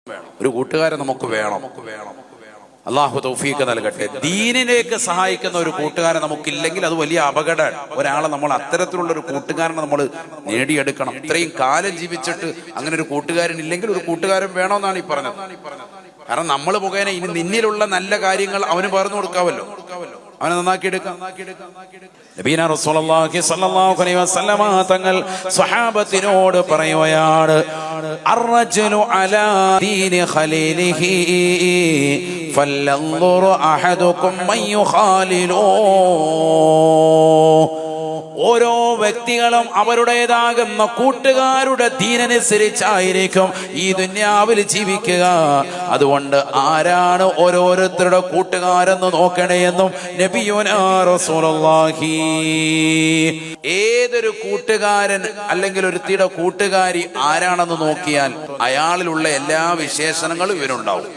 ഒരു കൂട്ടുകാരൻ നമുക്ക് വേണം. അള്ളാഹു തൗഫീഖ് നൽകട്ടെ. ദീനിലേക്ക് സഹായിക്കുന്ന ഒരു കൂട്ടുകാരൻ നമുക്കില്ലെങ്കിൽ അത് വലിയ അപകടമാണ്. ഒരാളെ നമ്മൾ അത്തരത്തിലുള്ള ഒരു കൂട്ടുകാരനെ നമ്മൾ നേടിയെടുക്കണം. ഇത്രയും കാലം ജീവിച്ചിട്ട് അങ്ങനെ ഒരു കൂട്ടുകാരൻ ഇല്ലെങ്കിൽ ഒരു കൂട്ടുകാരൻ വേണമെന്നാണ് ഈ പറഞ്ഞത്. കാരണം നമ്മൾ മുഖേന ഇനി നിന്നിലുള്ള നല്ല കാര്യങ്ങൾ അവന് പറഞ്ഞു കൊടുക്കാമല്ലോ, അവനെ നന്നാക്കിയെടുക്കാം. നബീന റസൂലുള്ളാഹി സ്വല്ലല്ലാഹു അലൈഹി വസല്ലമ തങ്ങൾ സ്വഹാബത്തിനോട് പറയുകയാണ്, അർറജുലു അലാ ദീനി ഖലീലിഹി ഫല്ലൻദുർ അഹദുകും മൻ യുഖാലിലു. ഓരോ വ്യക്തികളും അവരുടേതാകുന്ന കൂട്ടുകാരുടെ ദീനനുസരിച്ചായിരിക്കും ഈ ദുനിയാവിൽ ജീവിക്കുക. അതുകൊണ്ട് ആരാണ് ഓരോരുത്തരുടെ കൂട്ടുകാരെന്ന് നോക്കണേ എന്നും നബിയുനാ റസൂലുള്ളാഹി. ഏതൊരു കൂട്ടുകാരൻ അല്ലെങ്കിൽ ഒരുത്തിയുടെ കൂട്ടുകാരി ആരാണെന്ന് നോക്കിയാൽ അയാളിലുള്ള എല്ലാ വിശേഷണങ്ങളും ഇവനുണ്ടാവും.